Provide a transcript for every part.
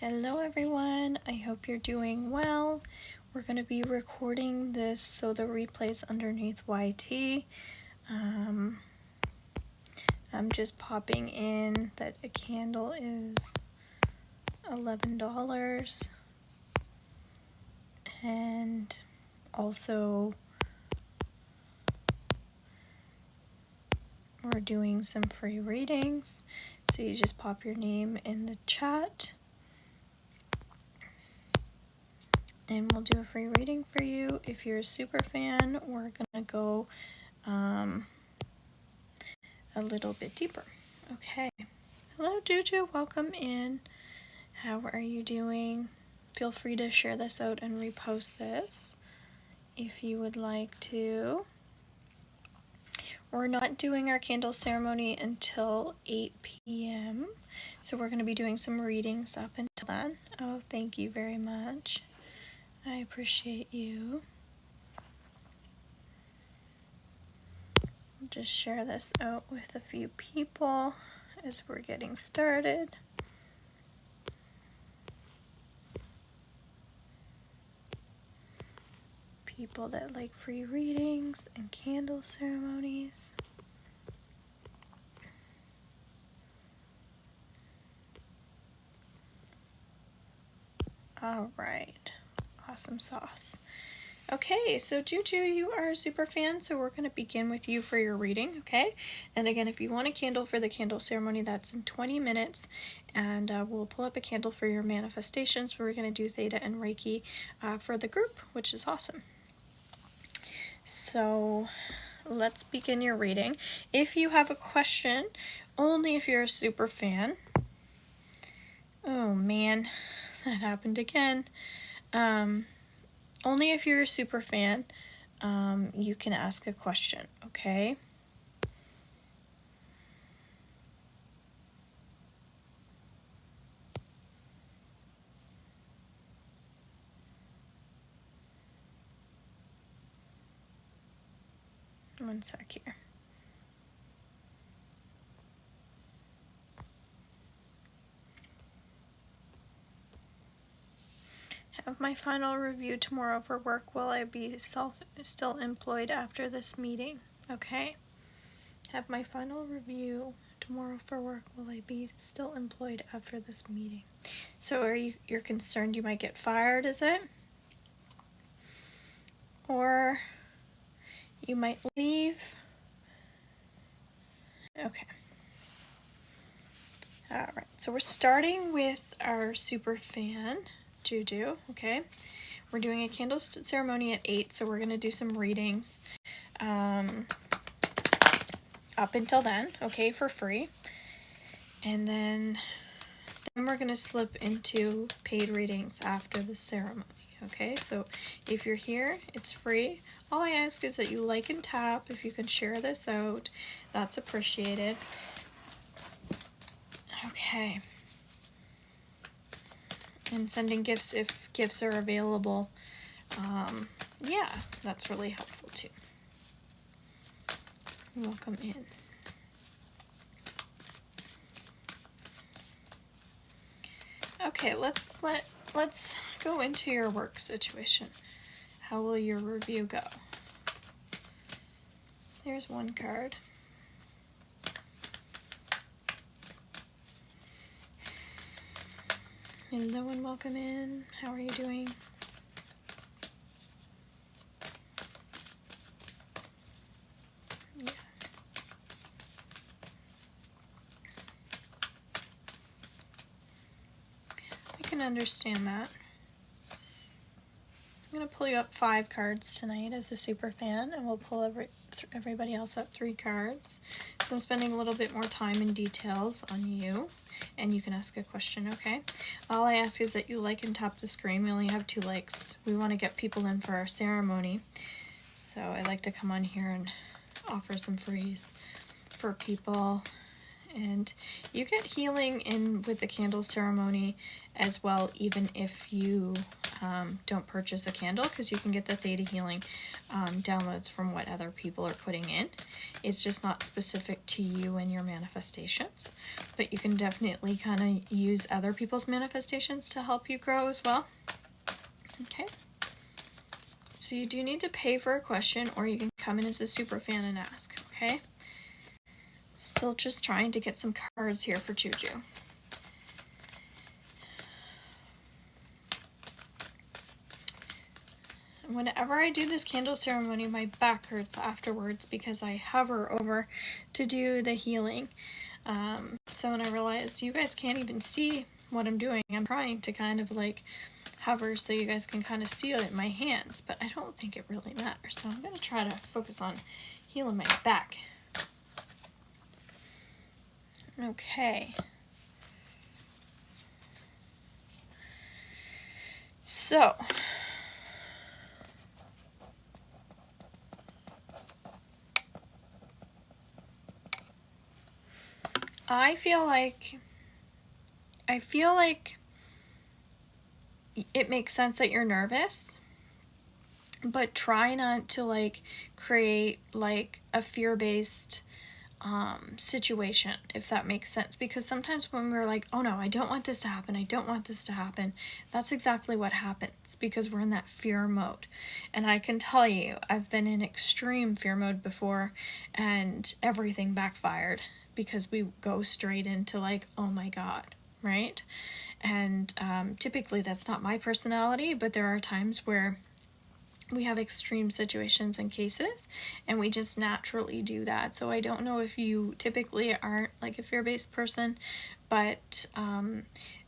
Hello everyone, I hope you're doing well. We're going to be recording this so the replay's underneath YT. I'm just popping in that a candle is $11 and also we're doing some free readings, so you just pop your name in the chat and we'll do a free reading for you. If you're a super fan, we're gonna go a little bit deeper. Okay. Hello Juju, welcome in. How are you doing? Feel free to share this out and repost this if you would like to. We're not doing our candle ceremony until 8 p.m. So we're going to be doing some readings up until then. Oh, thank you very much. I appreciate you. I'll just share this out with a few people as we're getting started. People that like free readings and candle ceremonies. All right, awesome sauce. Okay, so Juju, you are a super fan, so we're going to begin with you for your reading, okay? And again, if you want a candle for the candle ceremony, that's in 20 minutes, and we'll pull up a candle for your manifestations. We're going to do Theta and Reiki for the group, which is awesome. So let's begin your reading. If you have a question, only if you're a super fan. Oh man, that happened again. Only if you're a super fan, you can ask a question, okay? One sec here. Have my final review tomorrow for work. Will I be still employed after this meeting? Okay. Have my final review tomorrow for work. Will I be still employed after this meeting? So you're concerned you might get fired, is it? Or you might leave? Okay. Alright, so we're starting with our super fan, Juju, okay? We're doing a candle ceremony at 8, so we're going to do some readings up until then, okay, for free. And then we're going to slip into paid readings after the ceremony, okay? So if you're here, it's free. All I ask is that you like and tap. If you can share this out, that's appreciated. Okay. And sending gifts if gifts are available. Yeah, that's really helpful too. Welcome in. Okay, let's go into your work situation. How will your review go? There's one card. Hello and welcome in. How are you doing? Yeah. I can understand that. I'm going to pull you up 5 cards tonight as a super fan, and we'll pull everybody else up 3 cards. So I'm spending a little bit more time and details on you, and you can ask a question, okay? All I ask is that you like and tap the screen. We only have 2 likes. We want to get people in for our ceremony, so I like to come on here and offer some frees for people. And You get healing in with the candle ceremony as well, even if you don't purchase a candle, because you can get the Theta Healing downloads from what other people are putting in. It's just not specific to you and your manifestations, but you can definitely kind of use other people's manifestations to help you grow as well. Okay. So you do need to pay for a question, or you can come in as a super fan and ask, okay? Still just trying to get some cards here for Juju. Whenever I do this candle ceremony, my back hurts afterwards because I hover over to do the healing. So when I realized you guys can't even see what I'm doing, I'm trying to kind of like hover so you guys can kind of see it in my hands, but I don't think it really matters. So I'm going to try to focus on healing my back. Okay. So I feel like it makes sense that you're nervous, but try not to like create like a fear-based situation, if that makes sense, because sometimes when we're like, oh no, I don't want this to happen, I don't want this to happen, that's exactly what happens, because we're in that fear mode. And I can tell you, I've been in extreme fear mode before and everything backfired, because we go straight into like, oh my god, right? And typically that's not my personality, but there are times where we have extreme situations and cases, and we just naturally do that. So I don't know if you typically aren't like a fear-based person, but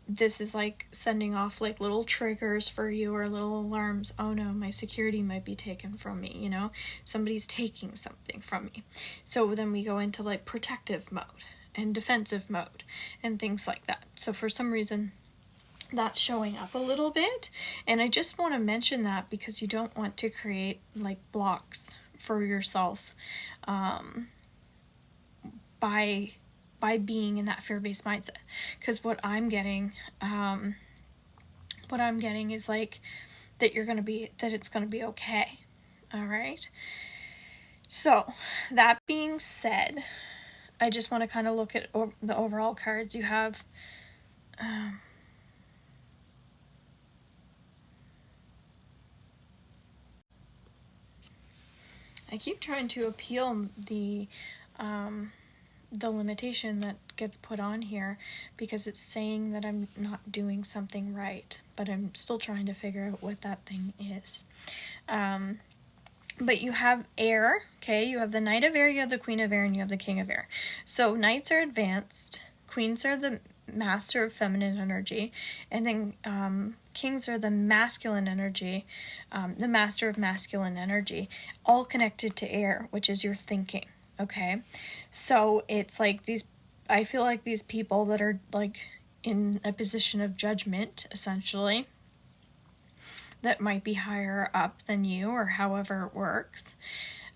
this is like sending off like little triggers for you, or little alarms. Oh no, my security might be taken from me, you know, somebody's taking something from me. So then we go into like protective mode and defensive mode and things like that. So for some reason that's showing up a little bit, and I just want to mention that because you don't want to create like blocks for yourself by being in that fear-based mindset. Because what I'm getting is like that it's gonna be okay. All right, so that being said, I just want to kind of look at the overall cards you have. I keep trying to appeal the limitation that gets put on here, because it's saying that I'm not doing something right, but I'm still trying to figure out what that thing is. But you have air, okay? You have the Knight of Air, you have the Queen of Air, and you have the King of Air. So knights are advanced, queens are the master of feminine energy, and then kings are the masculine energy, the master of masculine energy, all connected to air, which is your thinking, okay? So it's like I feel like these people that are like in a position of judgment, essentially, that might be higher up than you, or however it works.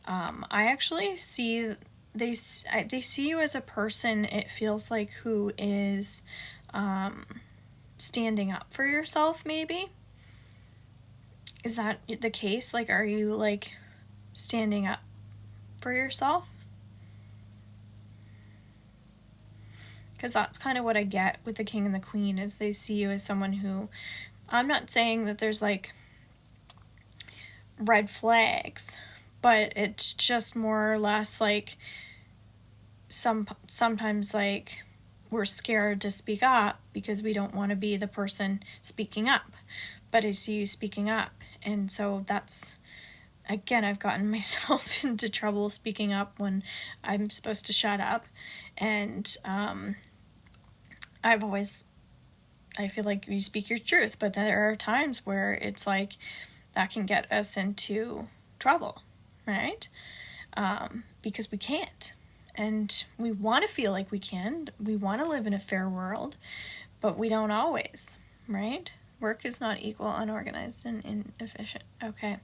I actually see they see you as a person, it feels like, who is standing up for yourself, maybe. Is that the case? Like, are you like standing up for yourself? Because that's kind of what I get with the King and the Queen, is they see you as someone who, I'm not saying that there's like red flags, but it's just more or less like sometimes like we're scared to speak up because we don't want to be the person speaking up, but I see you speaking up, and so that's, again, I've gotten myself into trouble speaking up when I'm supposed to shut up, and I feel like you speak your truth, but there are times where it's like that can get us into trouble, right? Because we can't. And we want to feel like we can. We want to live in a fair world, but we don't always, right? Work is not equal, unorganized, and inefficient. Okay.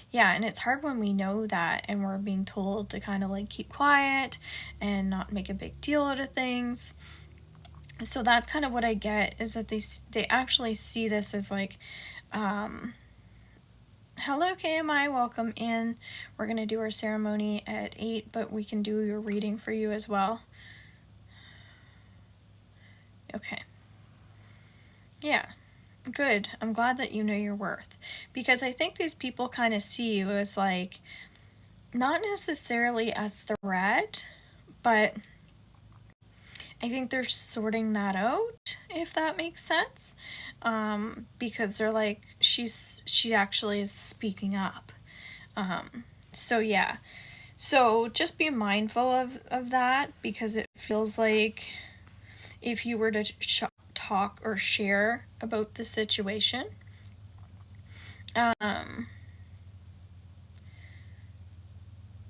Yeah, and it's hard when we know that and we're being told to kind of like keep quiet and not make a big deal out of things. So that's kind of what I get, is that they actually see this as like, hello KMI, welcome in. We're going to do our ceremony at 8, but we can do your reading for you as well. Okay. Yeah, good. I'm glad that you know your worth, because I think these people kind of see you as like, not necessarily a threat, but I think they're sorting that out, if that makes sense, because they're like, she actually is speaking up. So yeah, so just be mindful of that, because it feels like if you were to talk or share about the situation,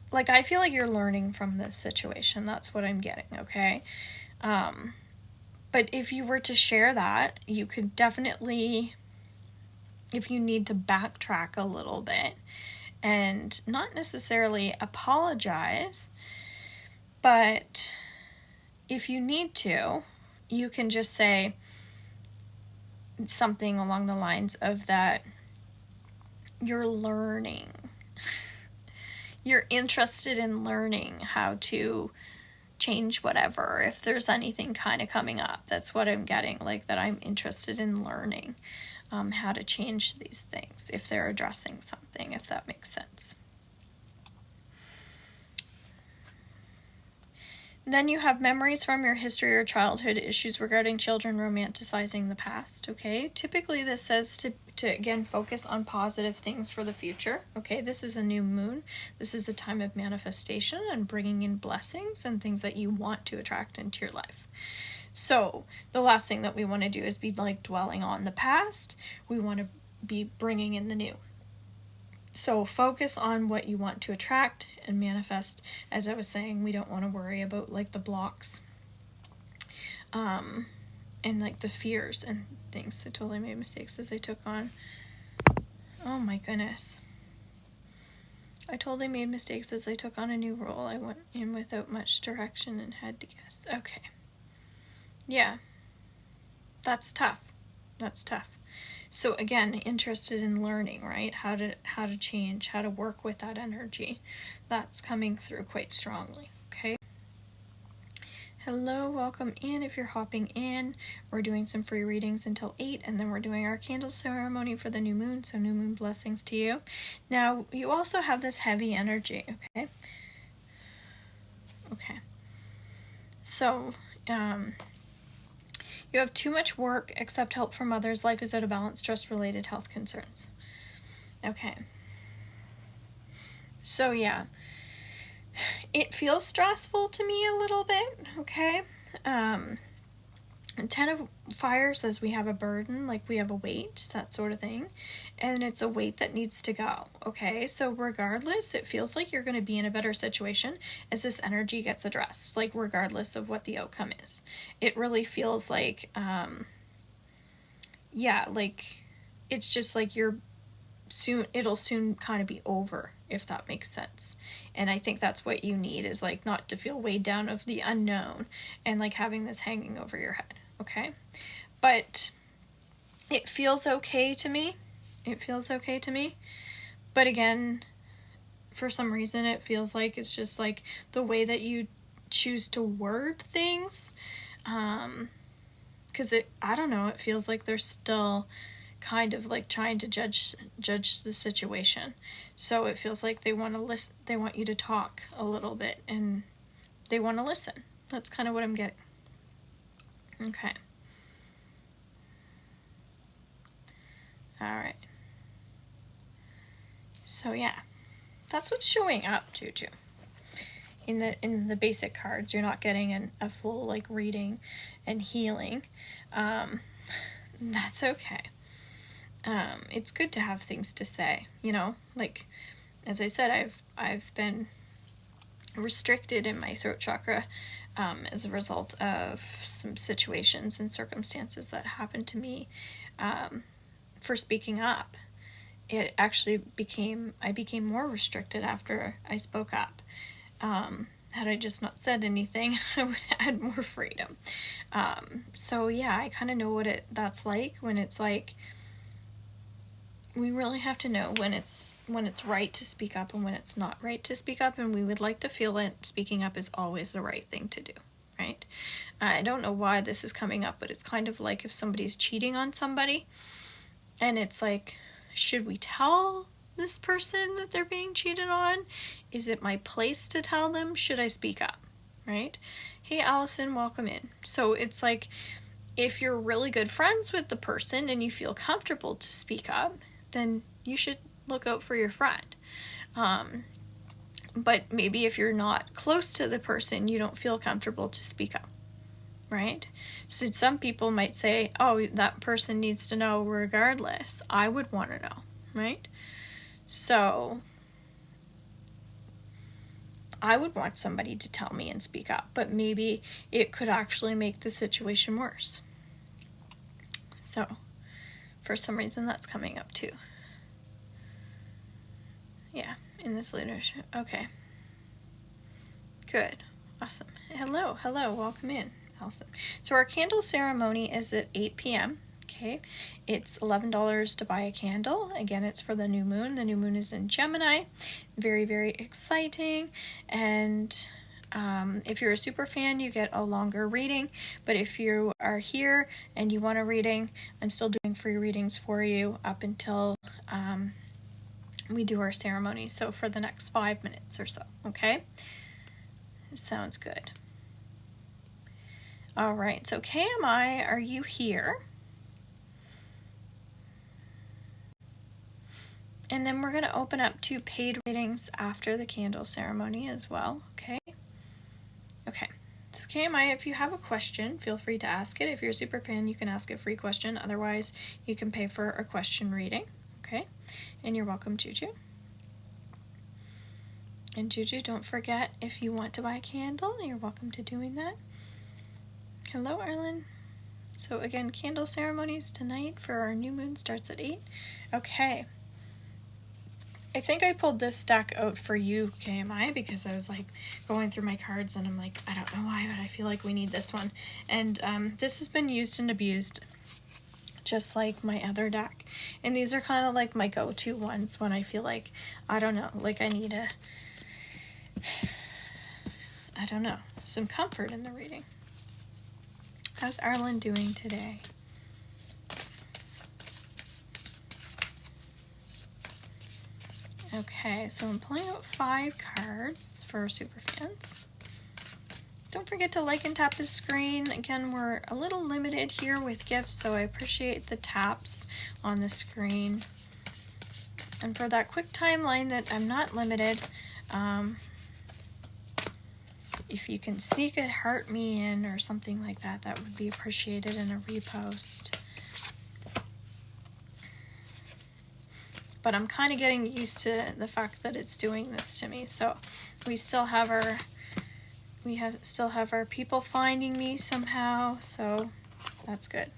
like I feel like you're learning from this situation. That's what I'm getting, okay? But if you were to share that, you could definitely, if you need to backtrack a little bit and not necessarily apologize, but if you need to, you can just say something along the lines of that you're learning. You're interested in learning how to change whatever, if there's anything kind of coming up. That's what I'm getting, like that I'm interested in learning how to change these things if they're addressing something, if that makes sense. Then you have memories from your history or childhood, issues regarding children, romanticizing the past, okay? Typically this says to again, focus on positive things for the future, okay? This is a new moon. This is a time of manifestation and bringing in blessings and things that you want to attract into your life. So the last thing that we want to do is be like dwelling on the past. We want to be bringing in the new. So focus on what you want to attract and manifest. As I was saying, we don't want to worry about like the blocks and like the fears and things. I totally made mistakes as I took on. Oh my goodness. I totally made mistakes as I took on a new role. I went in without much direction and had to guess. Okay. Yeah. That's tough. That's tough. So again, interested in learning, right? How to change, how to work with that energy. That's coming through quite strongly, okay? Hello, welcome in. If you're hopping in, we're doing some free readings until 8, and then we're doing our candle ceremony for the new moon, so new moon blessings to you. Now, you also have this heavy energy, okay? Okay. So, you have too much work, accept help from others, life is out of balance, stress-related health concerns. Okay. So yeah, it feels stressful to me a little bit, okay? 10 of Fire says we have a burden, like we have a weight, that sort of thing. And it's a weight that needs to go, okay? So regardless, it feels like you're going to be in a better situation as this energy gets addressed, like regardless of what the outcome is. It really feels like, yeah, like it's just like it'll soon kind of be over, if that makes sense. And I think that's what you need, is like not to feel weighed down of the unknown and like having this hanging over your head, okay? But it feels okay to me. It feels okay to me. But again, for some reason it feels like it's just like the way that you choose to word things, because I don't know, it feels like there's still kind of like trying to judge the situation. So it feels like they want to listen, they want you to talk a little bit, and they want to listen. That's kind of what I'm getting. Okay. All right. So yeah, that's what's showing up, Juju. In the basic cards, you're not getting a full like reading and healing. That's okay. It's good to have things to say, you know, like, as I said, I've been restricted in my throat chakra as a result of some situations and circumstances that happened to me for speaking up. It actually I became more restricted after I spoke up. had I just not said anything, I would have had more freedom. So yeah, I kind of know what that's like when it's like, we really have to know when it's right to speak up and when it's not right to speak up, and we would like to feel that speaking up is always the right thing to do, right? I don't know why this is coming up, but it's kind of like if somebody's cheating on somebody, and it's like, should we tell this person that they're being cheated on? Is it my place to tell them? Should I speak up, right? Hey, Allison, welcome in. So it's like, if you're really good friends with the person and you feel comfortable to speak up, then you should look out for your friend. But maybe if you're not close to the person, you don't feel comfortable to speak up, right? So some people might say, oh, that person needs to know regardless. I would want to know, right? So I would want somebody to tell me and speak up, but maybe it could actually make the situation worse. So for some reason that's coming up too. Yeah, in this leadership. Okay. Good. Awesome. Hello, welcome in, Allison. So our candle ceremony is at 8 p.m. Okay, it's $11 to buy a candle. Again, it's for the new moon. The new moon is in Gemini. Very, very exciting. And if you're a super fan, you get a longer reading. But if you are here and you want a reading, I'm still doing free readings for you up until we do our ceremony. So for the next 5 minutes or so, okay? Sounds good. All right, so KMI, are you here? And then we're going to open up 2 paid readings after the candle ceremony as well, okay? Okay, so KMI, if you have a question, feel free to ask it. If you're a super fan, you can ask a free question. Otherwise, you can pay for a question reading, okay? And you're welcome, Juju. And Juju, don't forget, if you want to buy a candle, you're welcome to doing that. Hello, Arlen. So again, candle ceremonies tonight for our new moon starts at 8. Okay. I think I pulled this stack out for you, KMI, because I was like going through my cards and I'm like, I don't know why, but I feel like we need this one. And this has been used and abused, just like my other deck. And these are kind of like my go-to ones when I feel like, I don't know, like I need some comfort in the reading. How's Arlen doing today? Okay, so I'm pulling out 5 cards for super fans. Don't forget to like and tap the screen. Again, we're a little limited here with gifts, so I appreciate the taps on the screen. And for that quick timeline that I'm not limited, if you can sneak a heart me in or something like that, that would be appreciated in a repost. But I'm kind of getting used to the fact that it's doing this to me. So we still have our people finding me somehow. So that's good.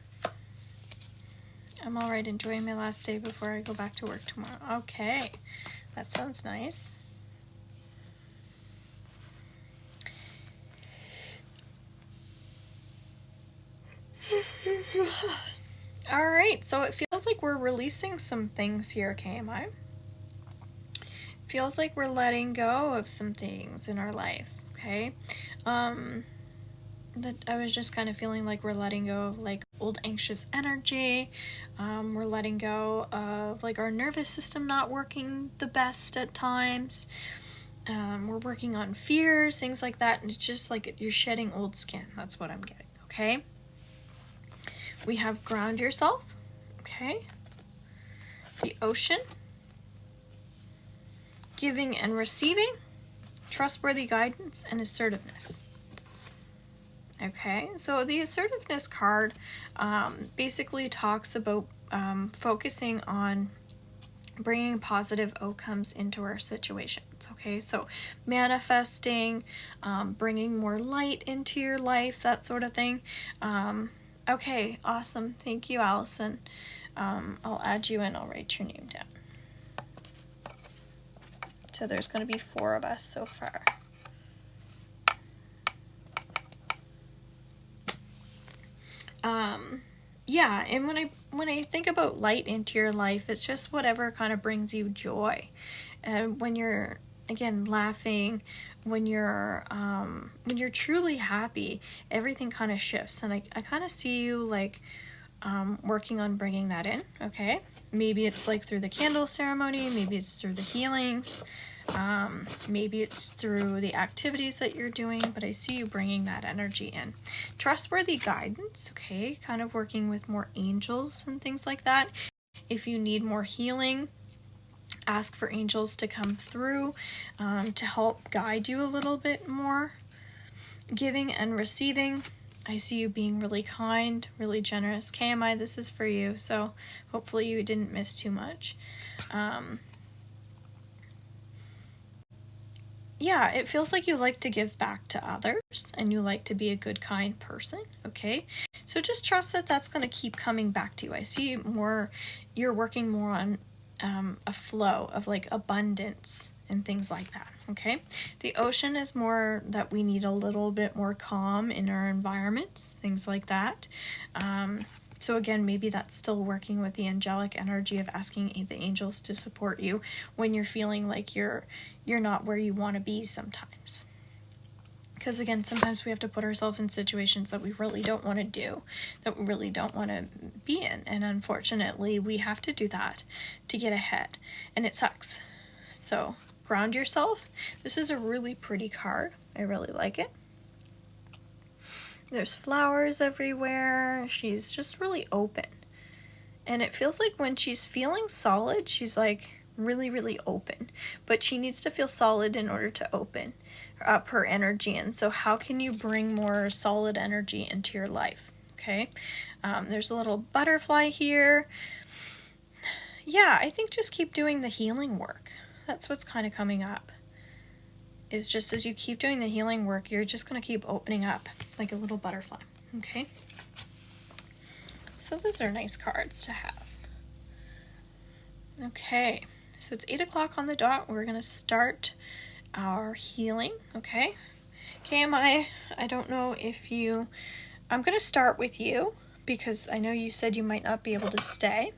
I'm all right, enjoying my last day before I go back to work tomorrow. Okay, that sounds nice. All right, so it feels like we're releasing some things here, KMI. Feels like we're letting go of some things in our life, okay? That I was just kind of feeling like we're letting go of like old anxious energy. We're letting go of like our nervous system not working the best at times. We're working on fears, things like that, and it's just like you're shedding old skin. That's what I'm getting, okay? We have ground yourself, okay? The ocean, giving and receiving, trustworthy guidance, and assertiveness. Okay, so the assertiveness card basically talks about focusing on bringing positive outcomes into our situations. Okay, so manifesting, bringing more light into your life, that sort of thing. Okay, awesome. Thank you, Allison. I'll add you and I'll write your name down. So there's going to be 4 of us so far. Yeah, and when I think about light into your life, it's just whatever kind of brings you joy. And when you're, again, laughing, when you're truly happy, everything kind of shifts. And I kind of see you like working on bringing that in. Okay, maybe it's like through the candle ceremony, maybe it's through the healings, maybe it's through the activities that you're doing, but I see you bringing that energy in. Trustworthy guidance, okay, kind of working with more angels and things like that. If you need more healing, ask for angels to come through to help guide you a little bit more. Giving and receiving, I see you being really kind, really generous. KMI, this is for you, so hopefully you didn't miss too much. Yeah, it feels like you like to give back to others and you like to be a good, kind person, okay? So just trust that that's going to keep coming back to you. I see more, you're working more on a flow of like abundance and things like that, okay? The ocean is more that we need a little bit more calm in our environments, things like that. So again, maybe that's still working with the angelic energy of asking the angels to support you when you're feeling like you're not where you want to be sometimes. Because again, sometimes we have to put ourselves in situations that we really don't want to do, that we really don't want to be in. And unfortunately, we have to do that to get ahead. And it sucks. So ground yourself. This is a really pretty card. I really like it. There's flowers everywhere. She's just really open. And it feels like when she's feeling solid, she's like really, really open. But she needs to feel solid in order to open up her energy. And so how can you bring more solid energy into your life? Okay. There's a little butterfly here. Yeah, I think just keep doing the healing work. That's what's kind of coming up. Is just as you keep doing the healing work, you're just going to keep opening up like a little butterfly. Okay. So those are nice cards to have. Okay, so it's 8 o'clock on the dot. We're going to start our healing, okay? KMI, I don't know if you... I'm going to start with you because I know you said you might not be able to stay.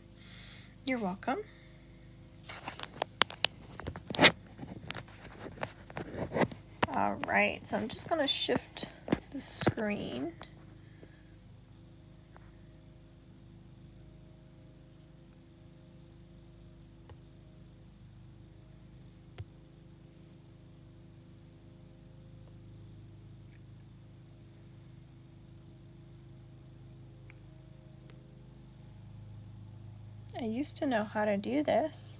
You're welcome. All right, so I'm just going to shift the screen. I used to know how to do this.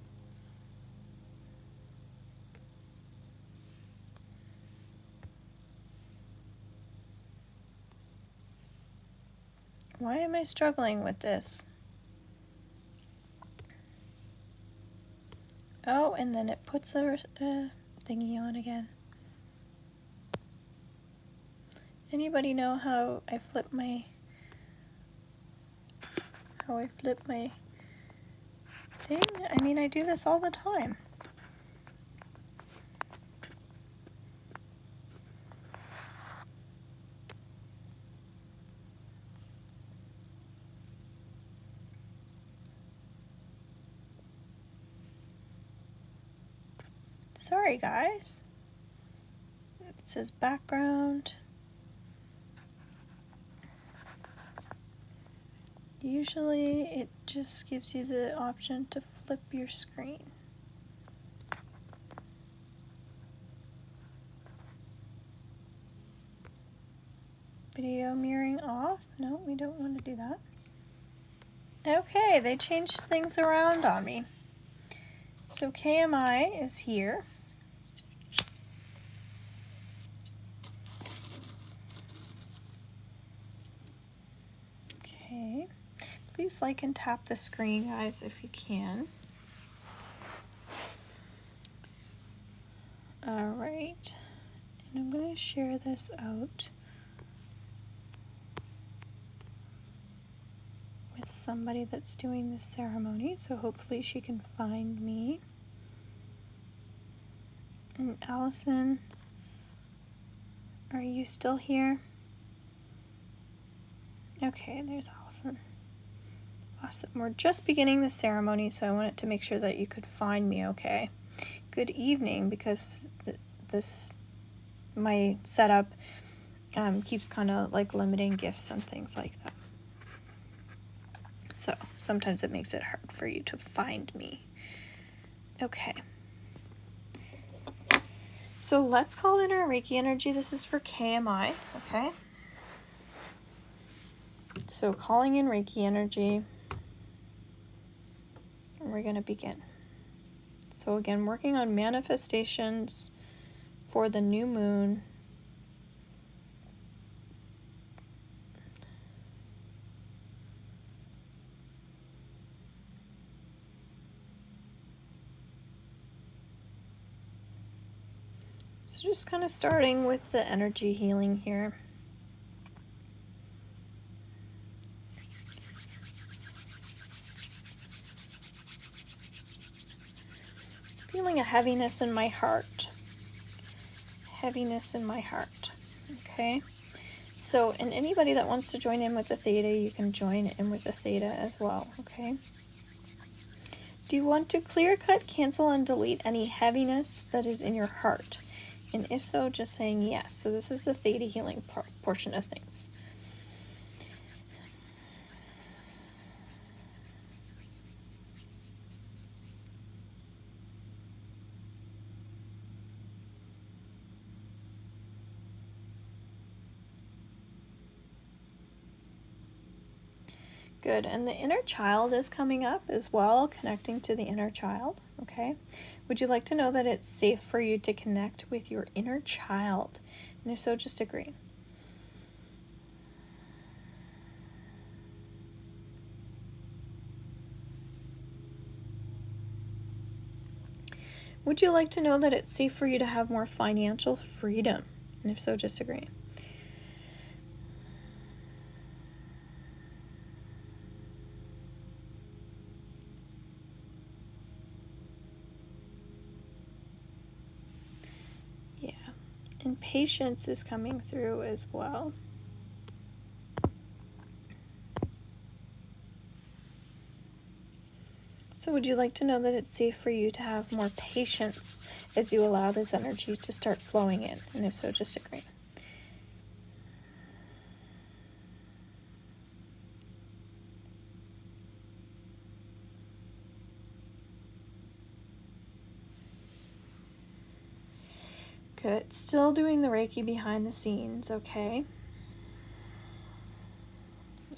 Why am I struggling with this? Oh, and then it puts a thingy on again. Anybody know how I flip my thing? I mean, I do this all the time. Sorry, guys. It says background. Usually it just gives you the option to flip your screen. Video mirroring off? No, we don't want to do that. Okay, they changed things around on me. So KMI is here. Okay. Please like and tap the screen, guys, if you can. All right. And I'm going to share this out with somebody that's doing this ceremony, so hopefully she can find me. And Allison, are you still here? Okay, there's Allison. Awesome. We're just beginning the ceremony, so I wanted to make sure that you could find me okay. Good evening, because my setup keeps kind of like limiting gifts and things like that. So sometimes it makes it hard for you to find me. Okay. So let's call in our Reiki energy. This is for KMI, okay? So calling in Reiki energy, and we're going to begin. So again, working on manifestations for the new moon. So just kind of starting with the energy healing here. Feeling a heaviness in my heart. Heaviness in my heart. Okay. So, and anybody that wants to join in with the theta, you can join in with the theta as well. Okay. Do you want to clear, cut, cancel, and delete any heaviness that is in your heart? And if so, just saying yes. So this is the theta healing portion of things. Good. And the inner child is coming up as well, connecting to the inner child. Okay. Would you like to know that it's safe for you to connect with your inner child? And if so, just agree. Would you like to know that it's safe for you to have more financial freedom? And if so, just agree. Yeah. And patience is coming through as well. So would you like to know that it's safe for you to have more patience as you allow this energy to start flowing in? And if so, just agree. Good. Still doing the Reiki behind the scenes, okay?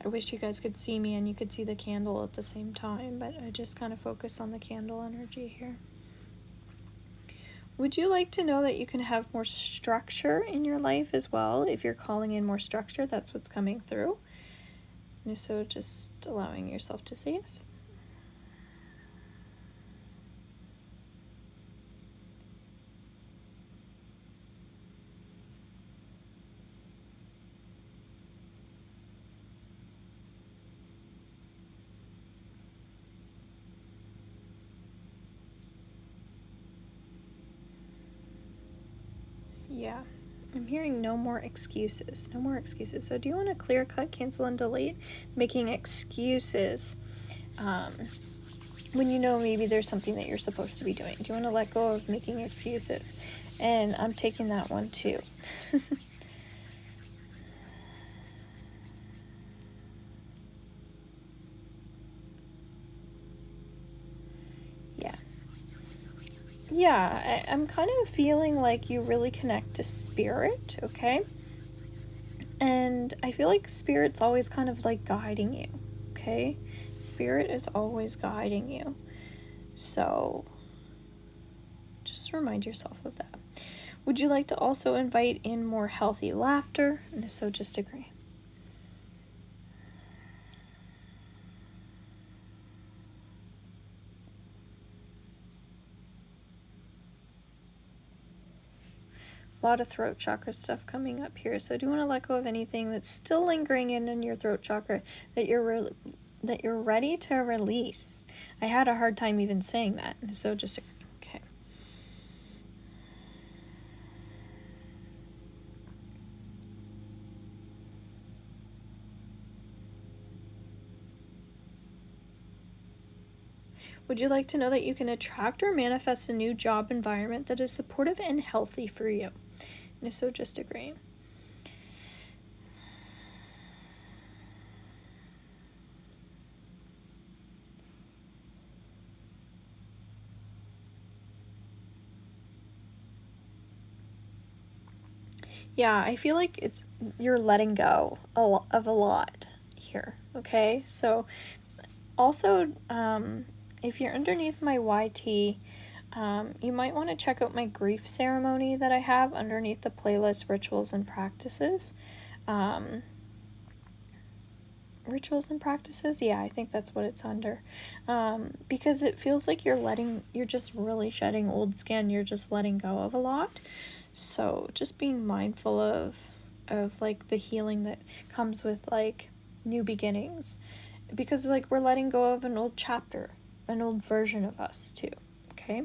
I wish you guys could see me and you could see the candle at the same time, but I just kind of focus on the candle energy here. Would you like to know that you can have more structure in your life as well? If you're calling in more structure, that's what's coming through. And so just allowing yourself to say yes. Yeah, I'm hearing no more excuses. No more excuses. So do you want to clear, cut, cancel, and delete? Making excuses when you know maybe there's something that you're supposed to be doing. Do you want to let go of making excuses? And I'm taking that one too. Yeah, I'm kind of feeling like you really connect to spirit, okay? And I feel like spirit's always kind of like guiding you, okay? Spirit is always guiding you. So just remind yourself of that. Would you like to also invite in more healthy laughter? And if so, just agree. A lot of throat chakra stuff coming up here. So do you want to let go of anything that's still lingering in your throat chakra that you're ready to release? I had a hard time even saying that. So just okay. Would you like to know that you can attract or manifest a new job environment that is supportive and healthy for you? And if so, just agree. Yeah, I feel like you're letting go of a lot here, okay? So also, if you're underneath my YT, you might want to check out my grief ceremony that I have underneath the playlist Rituals and Practices. Rituals and Practices? Yeah, I think that's what it's under. Because it feels like you're just really shedding old skin. You're just letting go of a lot. So just being mindful of like the healing that comes with like new beginnings, because like we're letting go of an old chapter, an old version of us too. Okay.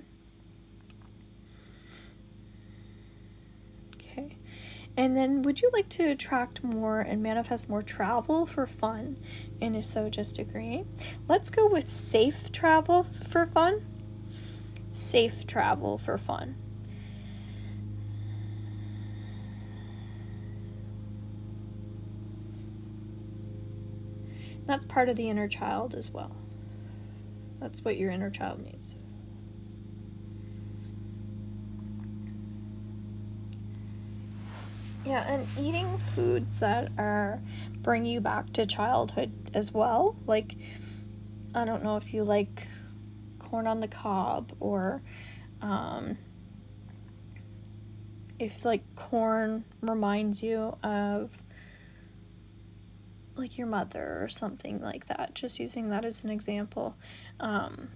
And then, would you like to attract more and manifest more travel for fun? And if so, just agree. Let's go with safe travel for fun. Safe travel for fun. That's part of the inner child as well. That's what your inner child needs. Yeah, and eating foods that bring you back to childhood as well. Like, I don't know if you like corn on the cob, or if like corn reminds you of like your mother or something like that, just using that as an example.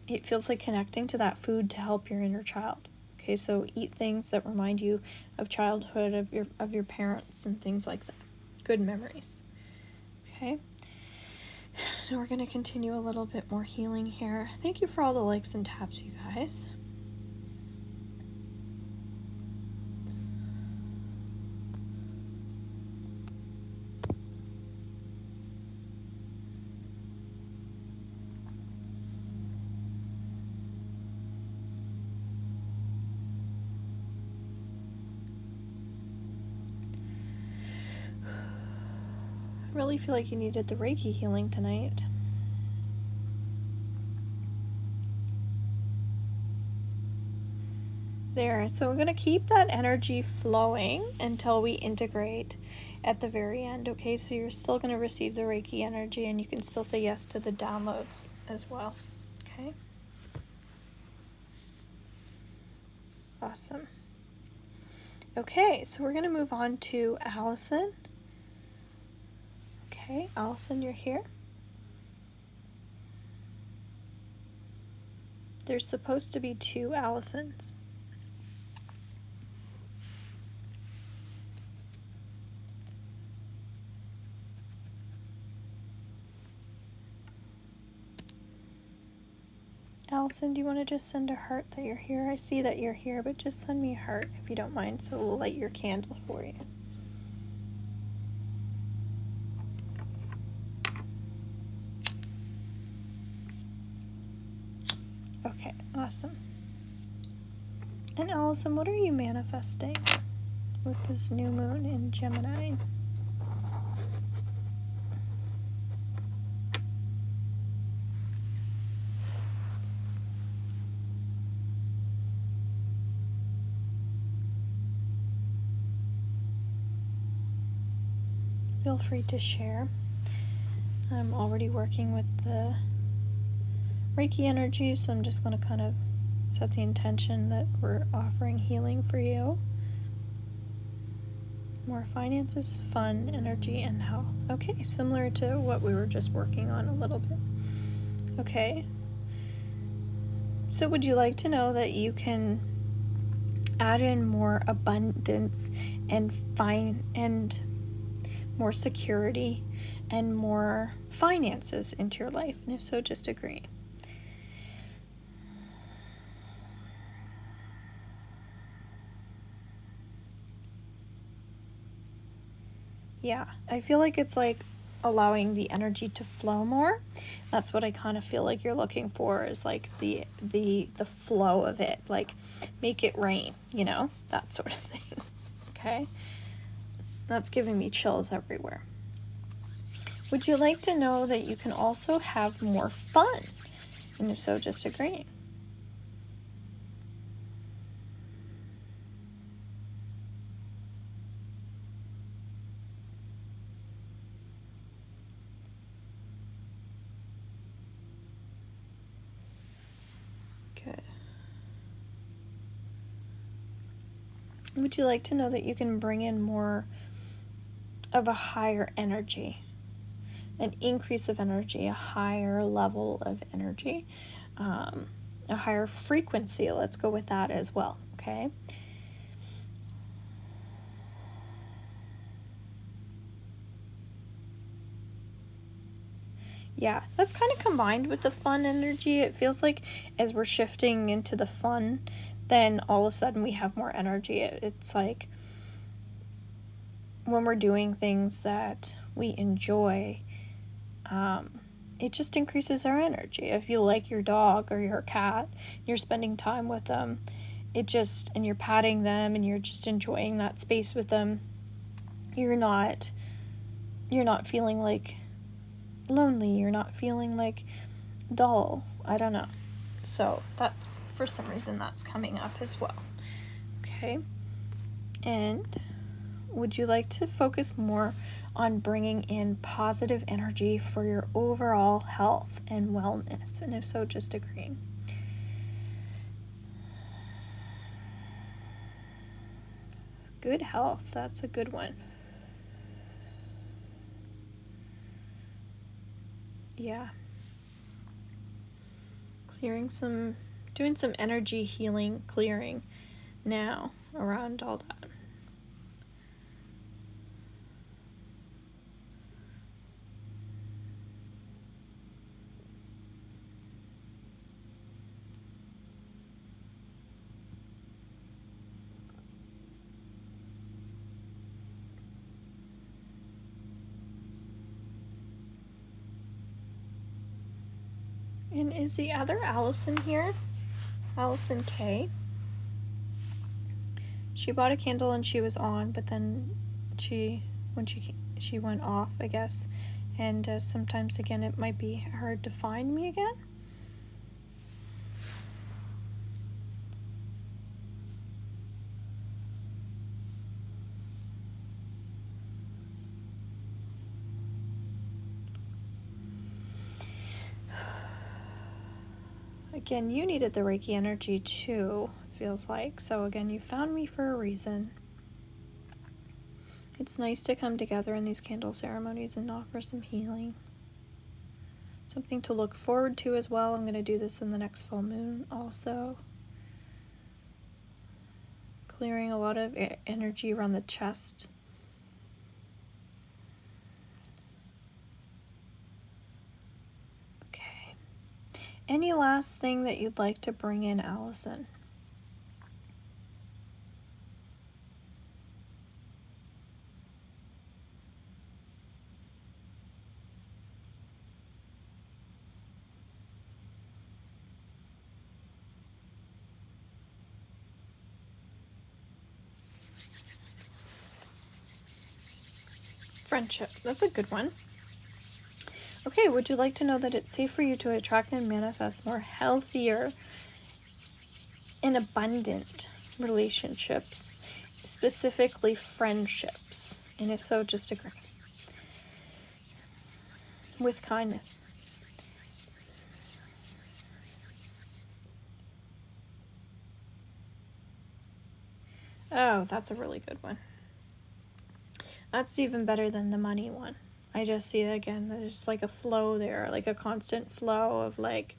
It feels like connecting to that food to help your inner child. Okay, so eat things that remind you of childhood, of your parents and things like that. Good memories. Okay. So we're going to continue a little bit more healing here. Thank you for all the likes and taps, you guys. I really feel like you needed the Reiki healing tonight. There, so we're going to keep that energy flowing until we integrate at the very end, okay? So you're still going to receive the Reiki energy, and you can still say yes to the downloads as well, okay? Awesome. Okay, so we're going to move on to Allison. Okay, Allison, you're here. There's supposed to be 2 Allisons. Allison, do you want to just send a heart that you're here? I see that you're here, but just send me a heart if you don't mind, so we'll light your candle for you. Okay, awesome. And Allison, what are you manifesting with this new moon in Gemini? Feel free to share. I'm already working with the Reiki energy, so I'm just going to kind of set the intention that we're offering healing for you. More finances, fun, energy, and health. Okay, similar to what we were just working on a little bit. Okay. So would you like to know that you can add in more abundance and more security and more finances into your life? And if so, just agree. Yeah, I feel like it's like allowing the energy to flow more. That's what I kind of feel like you're looking for, is like the flow of it, like make it rain, you know, that sort of thing. Okay, that's giving me chills everywhere. Would you like to know that you can also have more fun? And if so, just agreeing. Good. Would you like to know that you can bring in more of a higher energy, an increase of energy, a higher level of energy, a higher frequency? Let's go with that as well, okay? Yeah, that's kind of combined with the fun energy. It feels like as we're shifting into the fun, then all of a sudden we have more energy. It's like when we're doing things that we enjoy, it just increases our energy. If you like your dog or your cat, you're spending time with them, and you're patting them and you're just enjoying that space with them, you're not feeling like lonely, you're not feeling like dull. I don't know. So that's, for some reason, that's coming up as well. Okay. And would you like to focus more on bringing in positive energy for your overall health and wellness? And if so, just agreeing. Good health, that's a good one. Yeah. Doing some energy healing, clearing now around all that. And is the other Allison here? Allison K. She bought a candle and she was on, but then she went off, I guess. And sometimes, again, it might be hard to find me again. Again, you needed the Reiki energy too, feels like. So again, you found me for a reason. It's nice to come together in these candle ceremonies and offer some healing. Something to look forward to as well. I'm going to do this in the next full moon also. Clearing a lot of energy around the chest. Okay. Any last thing that you'd like to bring in, Allison? Friendship, that's a good one. Okay, would you like to know that it's safe for you to attract and manifest more healthier and abundant relationships, specifically friendships? And if so, just agree. With kindness. Oh, that's a really good one. That's even better than the money one. I just see, again, there's like a flow there, like a constant flow of like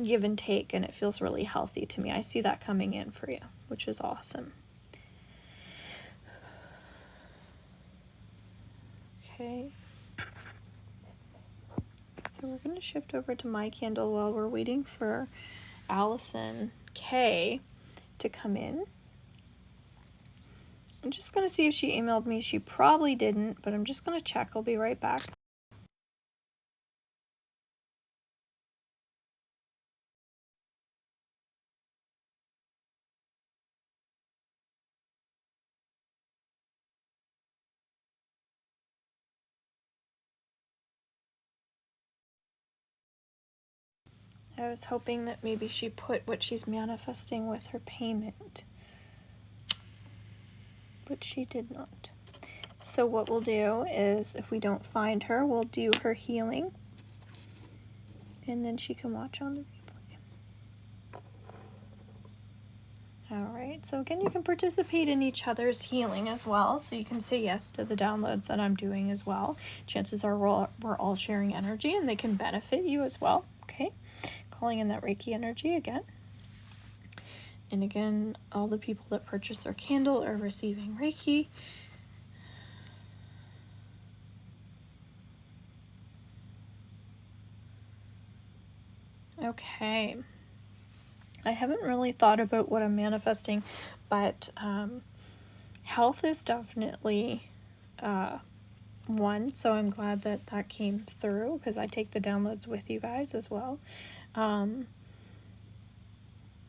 give and take, and it feels really healthy to me. I see that coming in for you, which is awesome. Okay. So we're going to shift over to my candle while we're waiting for Allison K to come in. I'm just going to see if she emailed me. She probably didn't, but I'm just going to check. I'll be right back. I was hoping that maybe she put what she's manifesting with her payment, but she did not. So what we'll do is, if we don't find her, we'll do her healing, and then she can watch on the replay. Alright, so again, you can participate in each other's healing as well, so you can say yes to the downloads that I'm doing as well. Chances are we're all sharing energy, and they can benefit you as well, okay? Calling in that Reiki energy again. And again, all the people that purchase their candle are receiving Reiki. Okay. I haven't really thought about what I'm manifesting, but health is definitely one, so I'm glad that that came through, because I take the downloads with you guys as well.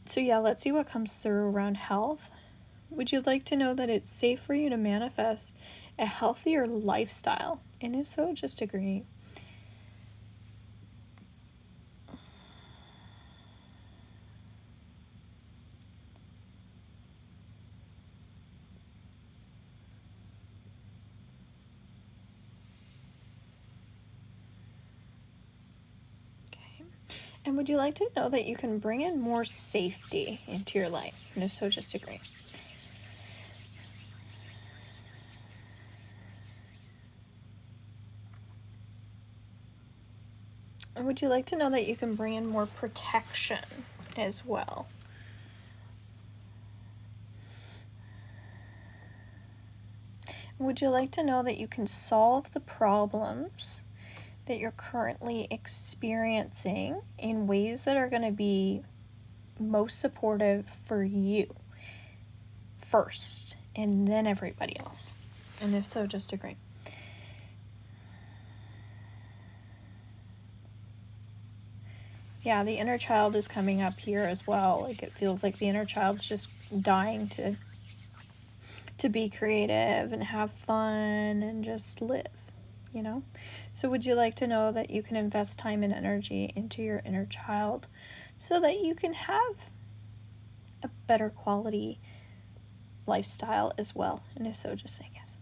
So yeah, let's see what comes through around health. Would you like to know that it's safe for you to manifest a healthier lifestyle? And if so, just agree. And would you like to know that you can bring in more safety into your life? And if so, just agree. And would you like to know that you can bring in more protection as well? Would you like to know that you can solve the problems that you're currently experiencing in ways that are going to be most supportive for you first, and then everybody else? And if so, just agree. Yeah, the inner child is coming up here as well. Like, it feels like the inner child's just dying to be creative and have fun and just live, you know? So would you like to know that you can invest time and energy into your inner child so that you can have a better quality lifestyle as well? And if so, just say yes.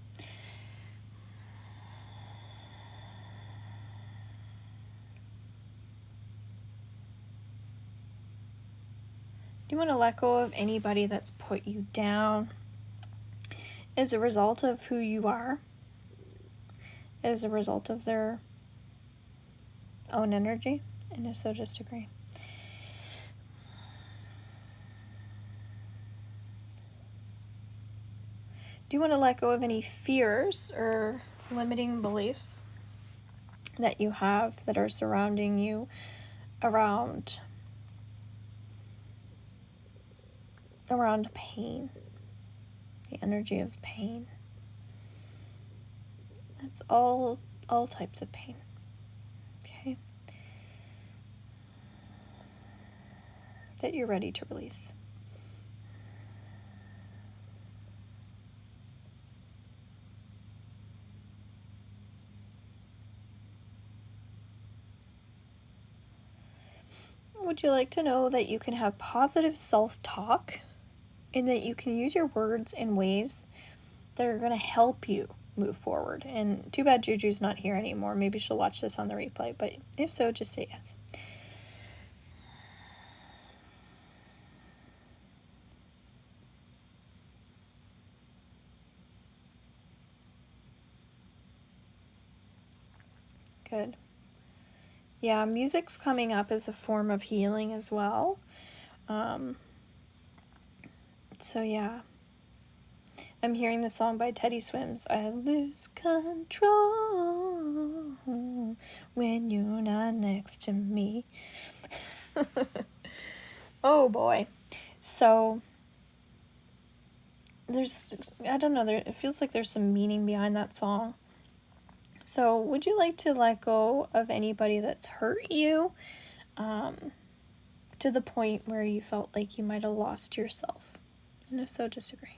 Do you want to let go of anybody that's put you down as a result of who you are, as a result of their own energy? And if so, just agree. Do you want to let go of any fears or limiting beliefs that you have that are surrounding you around pain, the energy of pain? That's all types of pain. Okay? That you're ready to release. Would you like to know that you can have positive self-talk and that you can use your words in ways that are going to help you move forward? And too bad Juju's not here anymore. Maybe she'll watch this on the replay, but if so, just say yes. Good. Yeah, music's coming up as a form of healing as well. So yeah. I'm hearing the song by Teddy Swims. I lose control when you're not next to me. Oh boy. So I don't know, it feels like there's some meaning behind that song. So would you like to let go of anybody that's hurt you to the point where you felt like you might have lost yourself? And if so, just agree.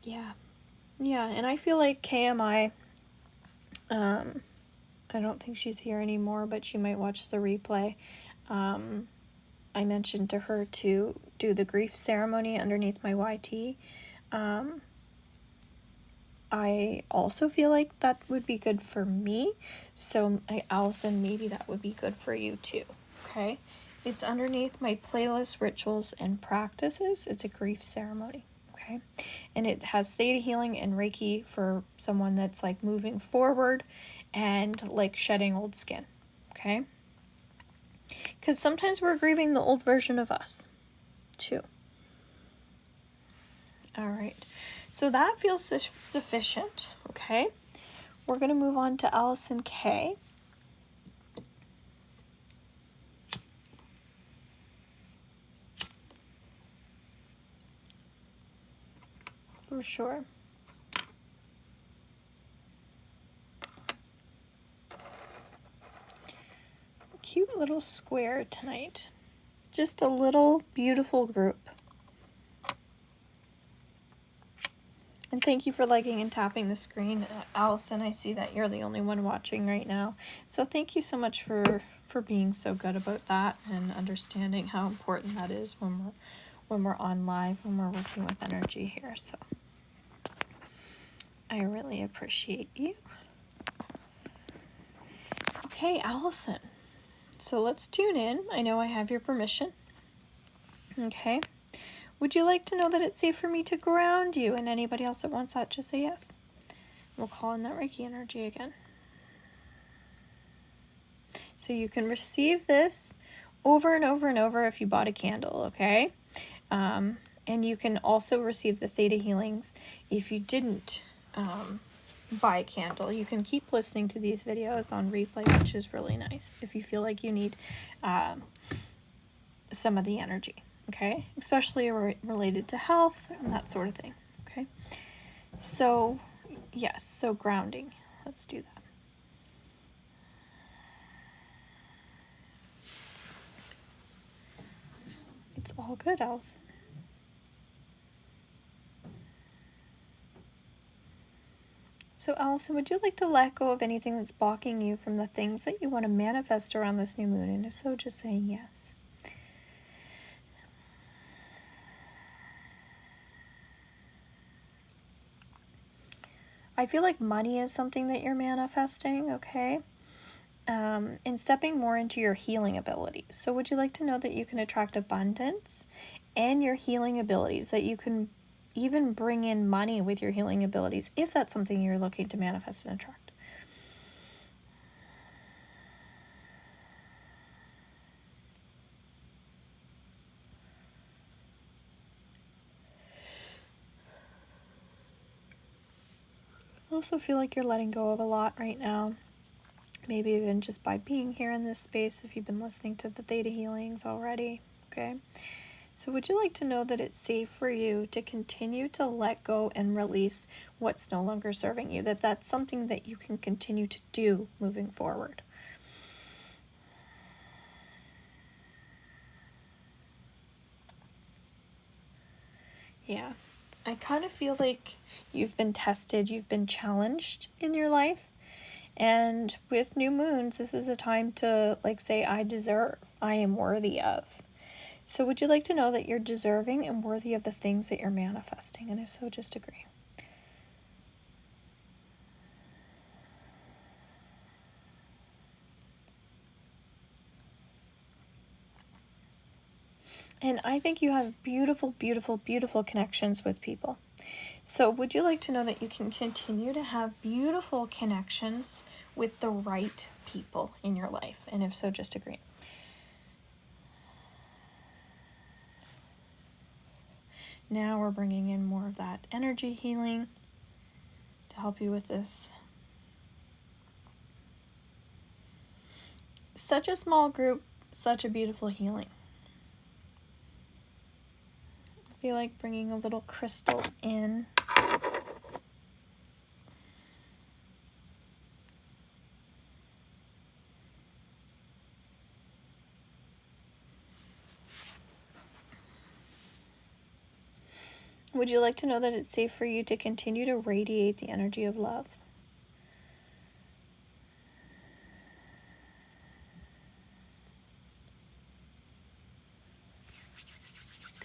Yeah. Yeah, and I feel like KMI, I don't think she's here anymore, but she might watch the replay. I mentioned to her to do the grief ceremony underneath my YT. I also feel like that would be good for me. So, Allison, maybe that would be good for you too. Okay? It's underneath my playlist, rituals, and practices. It's a grief ceremony. Okay? And it has theta healing and Reiki for someone that's like moving forward and like shedding old skin. Okay? Because sometimes we're grieving the old version of us too. All right. So that feels sufficient. Okay? We're going to move on to Allison K. For sure. Cute little square tonight. Just a little beautiful group. And thank you for liking and tapping the screen. Allison, I see that you're the only one watching right now. So thank you so much for being so good about that and understanding how important that is when we're on live, when we're working with energy here. So I really appreciate you. Okay, Allison. So let's tune in. I know I have your permission. Okay. Would you like to know that it's safe for me to ground you? And anybody else that wants that, just say yes. We'll call in that Reiki energy again. So you can receive this over and over and over if you bought a candle, okay? And you can also receive the theta healings if you didn't buy a candle. You can keep listening to these videos on replay, which is really nice if you feel like you need some of the energy, okay? Especially related to health and that sort of thing, okay? So, yes, so grounding. Let's do that. It's all good, Allison. So, Allison, would you like to let go of anything that's blocking you from the things that you want to manifest around this new moon? And if so, just saying yes. I feel like money is something that you're manifesting, okay? And stepping more into your healing abilities. So would you like to know that you can attract abundance and your healing abilities, that you can even bring in money with your healing abilities, if that's something you're looking to manifest and attract? I also feel like you're letting go of a lot right now. Maybe even just by being here in this space, if you've been listening to the theta healings already, okay? So would you like to know that it's safe for you to continue to let go and release what's no longer serving you? That that's something that you can continue to do moving forward. Yeah, I kind of feel like you've been tested, you've been challenged in your life. And with new moons, this is a time to like say, I deserve, I am worthy of. So would you like to know that you're deserving and worthy of the things that you're manifesting? And if so, just agree. And I think you have beautiful, beautiful, beautiful connections with people. So would you like to know that you can continue to have beautiful connections with the right people in your life? And if so, just agree. Now we're bringing in more of that energy healing to help you with this. Such a small group, such a beautiful healing. I feel like bringing a little crystal in. Would you like to know that it's safe for you to continue to radiate the energy of love?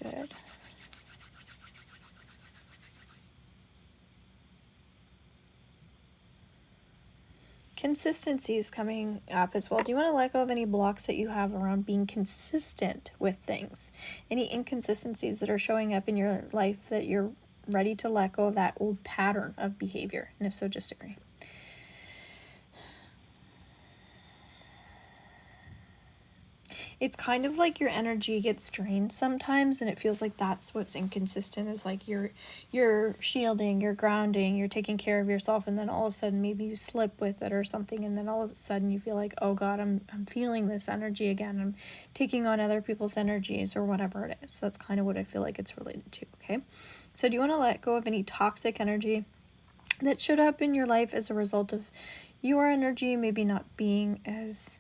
Good. Consistency is coming up as well. Do you want to let go of any blocks that you have around being consistent with things? Any inconsistencies that are showing up in your life that you're ready to let go of that old pattern of behavior? And if so, just agree. It's kind of like your energy gets drained sometimes, and it feels like that's what's inconsistent, is like you're shielding, you're grounding, you're taking care of yourself, and then all of a sudden maybe you slip with it or something, and then all of a sudden you feel like, oh God, I'm feeling this energy again. I'm taking on other people's energies or whatever it is. So that's kind of what I feel like it's related to, okay? So do you want to let go of any toxic energy that showed up in your life as a result of your energy maybe not being as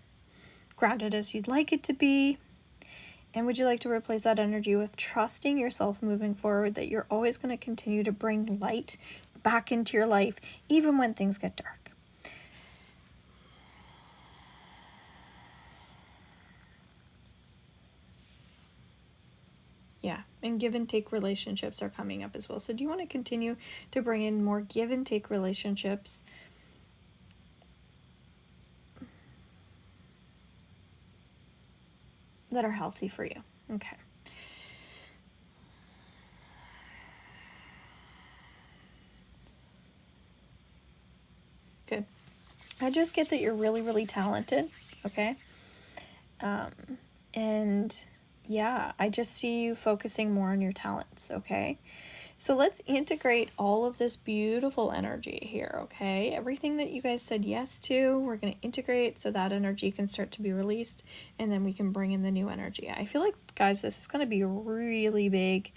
grounded as you'd like it to be? And would you like to replace that energy with trusting yourself moving forward, that you're always going to continue to bring light back into your life even when things get dark? Yeah, and give and take relationships are coming up as well. So do you want to continue to bring in more give and take relationships that are healthy for you? Okay. Good. I just get that you're really, really talented, okay? And yeah, I just see you focusing more on your talents, okay? So let's integrate all of this beautiful energy here, okay? Everything that you guys said yes to, we're going to integrate so that energy can start to be released, and then we can bring in the new energy. I feel like, guys, this is going to be a really big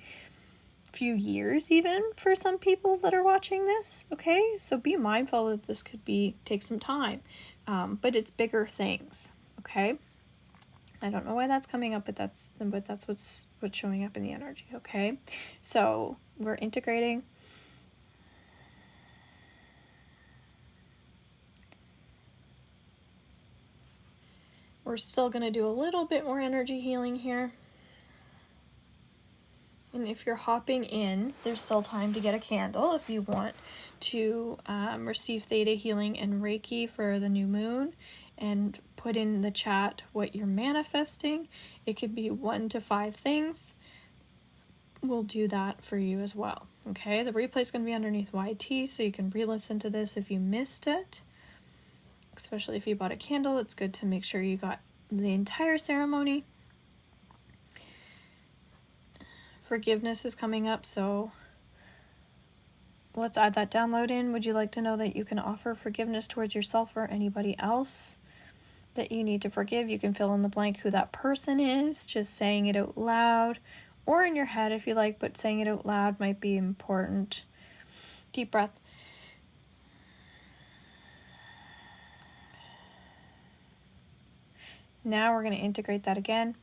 few years even for some people that are watching this, okay? So be mindful that this could take some time, but it's bigger things, okay? I don't know why that's coming up, but that's what's showing up in the energy, okay? So we're integrating. We're still going to do a little bit more energy healing here. And if you're hopping in, there's still time to get a candle if you want to receive theta healing and Reiki for the new moon, and put in the chat what you're manifesting. It could be 1 to 5 things. We'll do that for you as well. Okay, the replay is going to be underneath YT, so you can re-listen to this if you missed it. Especially if you bought a candle, it's good to make sure you got the entire ceremony. Forgiveness is coming up, so let's add that download in. Would you like to know that you can offer forgiveness towards yourself or anybody else that you need to forgive? You can fill in the blank who that person is, just saying it out loud, or in your head if you like, but saying it out loud might be important. Deep breath. Now we're going to integrate that again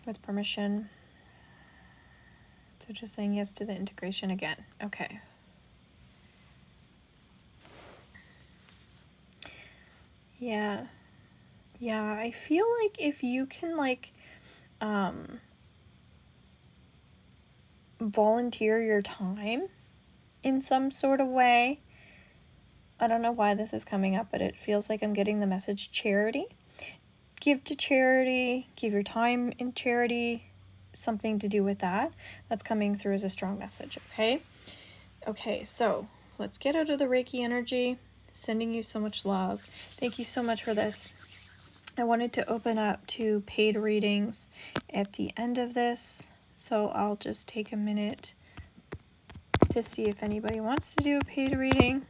with permission. So just saying yes to the integration again. Okay. Yeah. Yeah, I feel like if you can volunteer your time in some sort of way. I don't know why this is coming up, but it feels like I'm getting the message charity. Give to charity, give your time in charity, something to do with that. That's coming through as a strong message, okay? Okay, so let's get out of the Reiki energy. Sending you so much love. Thank you so much for this. I wanted to open up to paid readings at the end of this, so I'll just take a minute to see if anybody wants to do a paid reading.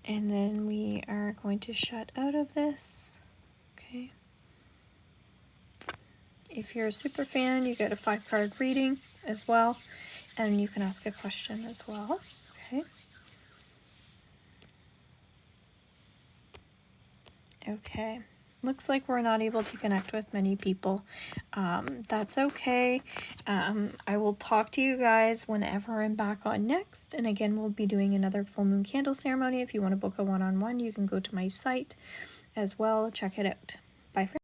And then we are going to shut out of this. Okay. If you're a super fan, you get a 5-card reading as well. And you can ask a question as well. Okay. Okay. looks like we're not able to connect with many people. That's okay. I will talk to you guys whenever I'm back on next. And again, we'll be doing another full moon candle ceremony. If you want to book a one-on-one, you can go to my site as well. Check it out. Bye for